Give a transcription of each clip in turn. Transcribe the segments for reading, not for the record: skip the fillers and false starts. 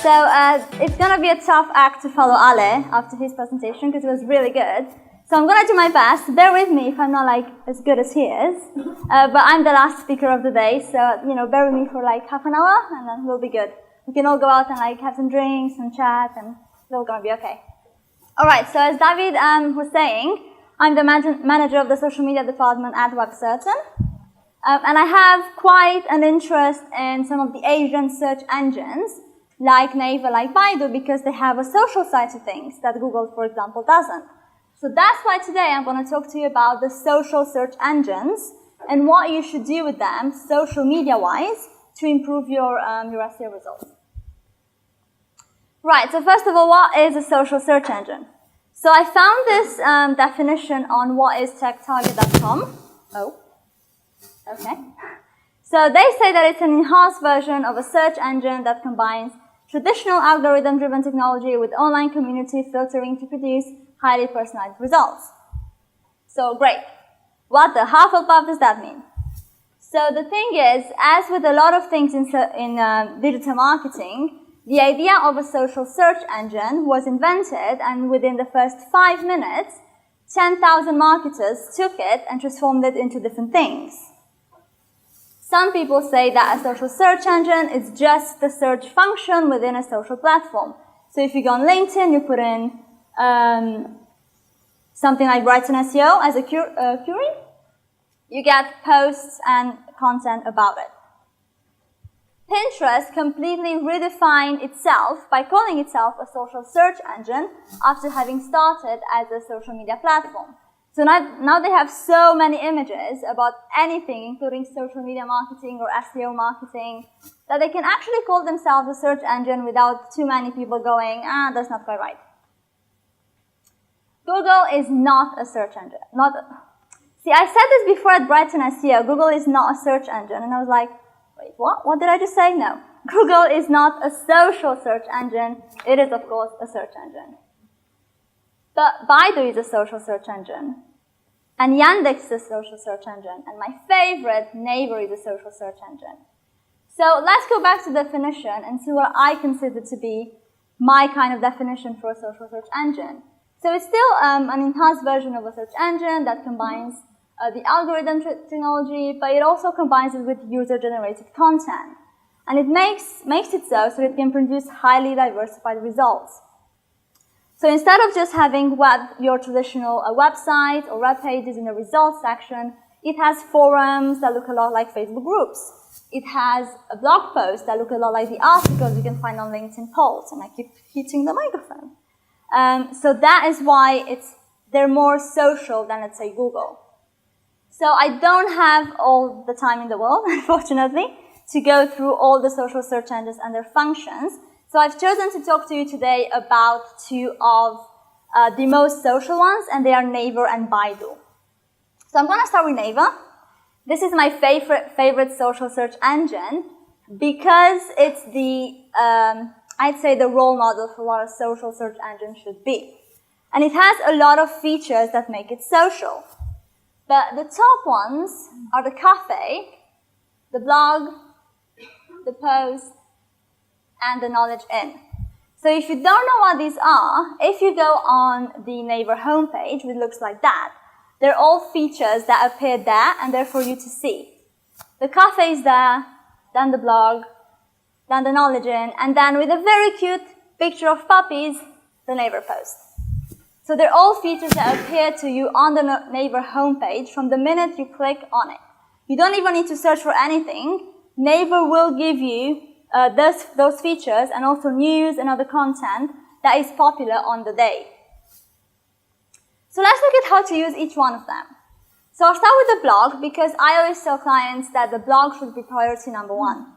So it's going to be a tough act to follow Ale after his presentation because it was really good. So I'm going to do my best. Bear with me if I'm not like as good as he is. But I'm the last speaker of the day, so bear with me for like half an hour and then we'll be good. We can all go out and like have some drinks and chat and it's all going to be okay. Alright, so as David was saying, I'm the manager of the social media department at WebCertain. And I have quite an interest in some of the Asian search engines like Naver, like Baidu, because they have a social side to things that Google, for example, doesn't. So that's why today I'm going to talk to you about the social search engines and what you should do with them, social media-wise, to improve your SEO results. Right, so first of all, what is a social search engine? So I found this definition on whatischecktarget.com. Oh, okay. So they say that it's an enhanced version of a search engine that combines traditional algorithm-driven technology with online community filtering to produce highly personalized results. So great. What the Hufflepuff does that mean? So the thing is, as with a lot of things in digital marketing, the idea of a social search engine was invented, and within the first 5 minutes, 10,000 marketers took it and transformed it into different things. Some people say that a social search engine is just the search function within a social platform. So if you go on LinkedIn, you put in something like Brighton SEO as a query, you get posts and content about it. Pinterest completely redefined itself by calling itself a social search engine after having started as a social media platform. So now they have so many images about anything, including social media marketing or SEO marketing, that they can actually call themselves a search engine without too many people going, that's not quite right. Google is not a search engine. See, I said this before at Brighton SEO, Google is not a search engine. And I was like, wait, what? What did I just say? No. Google is not a social search engine. It is, of course, a search engine. But Baidu is a social search engine. And Yandex is a social search engine. And my favorite, Naver, is a social search engine. So let's go back to definition and see what I consider to be my kind of definition for a social search engine. So it's still an enhanced version of a search engine that combines the algorithm technology, but it also combines it with user-generated content. And it makes it so it can produce highly diversified results. So instead of just having your traditional website or web pages in the results section, it has forums that look a lot like Facebook groups. It has a blog post that look a lot like the articles you can find on LinkedIn posts. And I keep hitting the microphone. So that is why they're more social than, let's say, Google. So I don't have all the time in the world, unfortunately, to go through all the social search engines and their functions. So I've chosen to talk to you today about two of the most social ones, and they are Naver and Baidu. So I'm going to start with Naver. This is my favorite social search engine because it's I'd say the role model for what a social search engine should be. And it has a lot of features that make it social. But the top ones are the cafe, the blog, the post, and the knowledge in. So if you don't know what these are, if you go on the Naver homepage, which looks like that, they're all features that appear there and they're for you to see. The cafe is there, then the blog, then the knowledge in, and then with a very cute picture of puppies, the Naver post. So they're all features that appear to you on the Naver homepage from the minute you click on it. You don't even need to search for anything. Naver will give you those features and also news and other content that is popular on the day. So let's look at how to use each one of them. So I'll start with the blog because I always tell clients that the blog should be priority number one.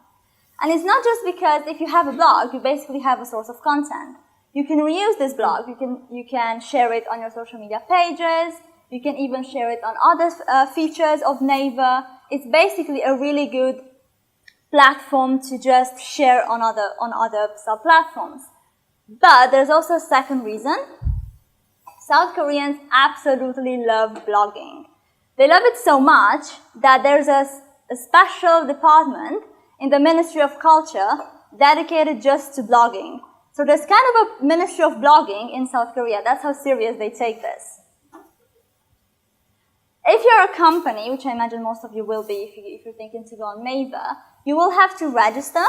And it's not just because if you have a blog, you basically have a source of content. You can reuse this blog. You can share it on your social media pages. You can even share it on other features of Naver. It's basically a really good platform to just share on other sub-platforms. But there's also a second reason. South Koreans absolutely love blogging. They love it so much that there's a special department in the Ministry of Culture dedicated just to blogging. So there's kind of a ministry of blogging in South Korea. That's how serious they take this. If you're a company, which I imagine most of you will be if you're thinking to go on Naver, you will have to register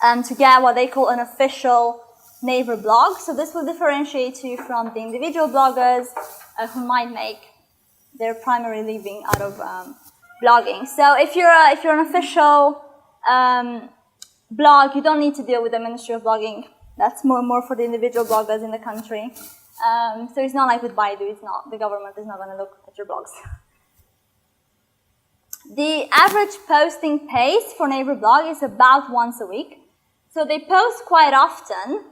to get what they call an official Naver blog. So this will differentiate you from the individual bloggers who might make their primary living out of blogging. So if you're an official blog, you don't need to deal with the Ministry of Blogging. That's more for the individual bloggers in the country. So it's not like with Baidu, the government is not going to look at your blogs. The average posting pace for Naver blog is about once a week. So they post quite often.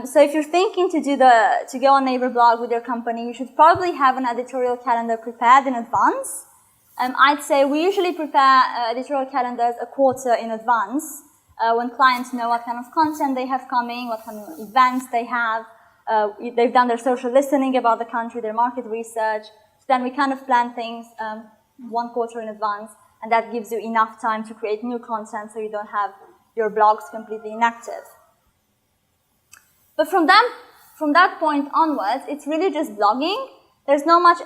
So if you're thinking to go on Naver blog with your company, you should probably have an editorial calendar prepared in advance. I'd say we usually prepare editorial calendars a quarter in advance when clients know what kind of content they have coming, what kind of events they have. They've done their social listening about the country, their market research. So then we kind of plan things 1 quarter in advance, and that gives you enough time to create new content so you don't have your blogs completely inactive. But from that point onwards, it's really just blogging. There's not much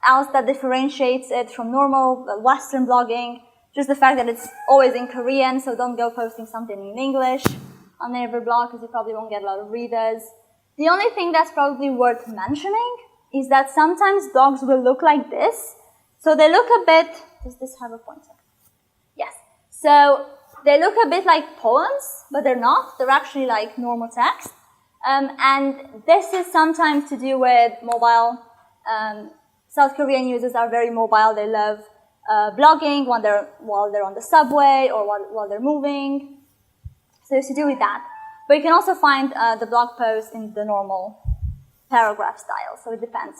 else that differentiates it from normal Western blogging, just the fact that it's always in Korean, so don't go posting something in English on Naver blog because you probably won't get a lot of readers. The only thing that's probably worth mentioning is that sometimes blogs will look like this. So they look a bit, does this have a pointer? Yes. So they look a bit like poems, but they're not. They're actually like normal text. And this is sometimes to do with mobile. South Korean users are very mobile. They love blogging while they're on the subway or while they're moving. So it's to do with that. But you can also find the blog post in the normal paragraph style, so it depends.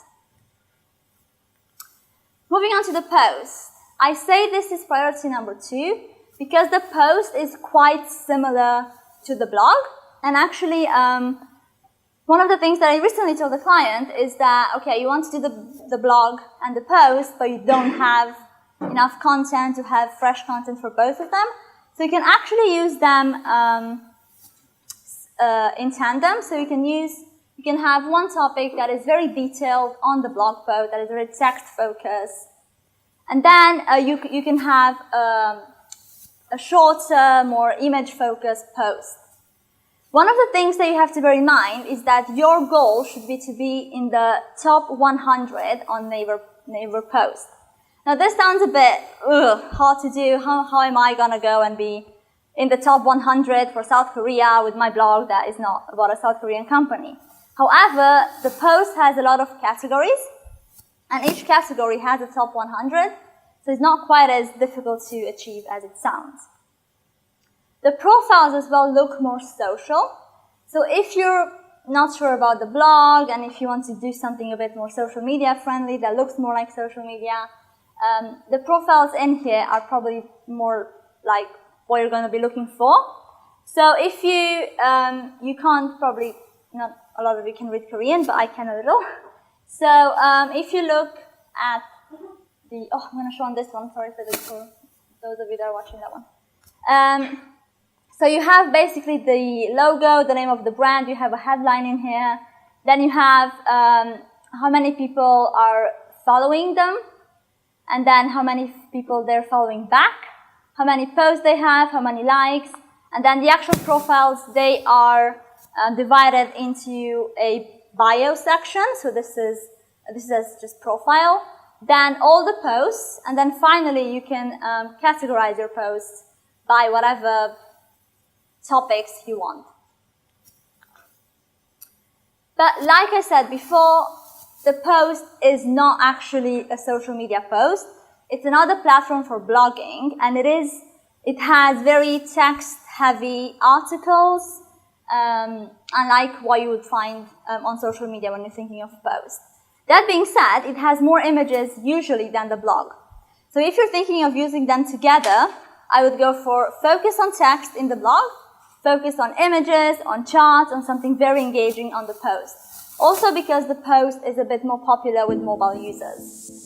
Moving on to the post. I say this is priority number 2 because the post is quite similar to the blog. And actually, one of the things that I recently told the client is that, okay, you want to do the blog and the post, but you don't have enough content to have fresh content for both of them. So you can actually use them in tandem. So you can have one topic that is very detailed on the blog post, that is very text focused. And then you can have a shorter, more image focused post. One of the things that you have to bear in mind is that your goal should be to be in the top 100 on Naver post. Now this sounds a bit hard to do. How am I gonna go and be in the top 100 for South Korea with my blog that is not about a South Korean company? However, the post has a lot of categories, and each category has a top 100, so it's not quite as difficult to achieve as it sounds. The profiles as well look more social. So if you're not sure about the blog and if you want to do something a bit more social media friendly that looks more like social media, the profiles in here are probably more like what you're going to be looking for. So if you can't probably, not a lot of you can read Korean, but I can a little. So if you look at I'm going to show on this one, sorry for those of you that are watching that one. So you have basically the logo, the name of the brand, you have a headline in here, then you have how many people are following them, and then how many people they're following back, how many posts they have, how many likes, and then the actual profiles, they are divided into a bio section, so this is just profile, then all the posts, and then finally you can categorize your posts by whatever topics you want. But like I said before, the post is not actually a social media post. It's another platform for blogging, and it has very text-heavy articles, unlike what you would find on social media when you're thinking of posts. That being said, it has more images usually than the blog. So if you're thinking of using them together, I would go for focus on text in the blog, focus on images, on charts, on something very engaging on the post. Also because the post is a bit more popular with mobile users.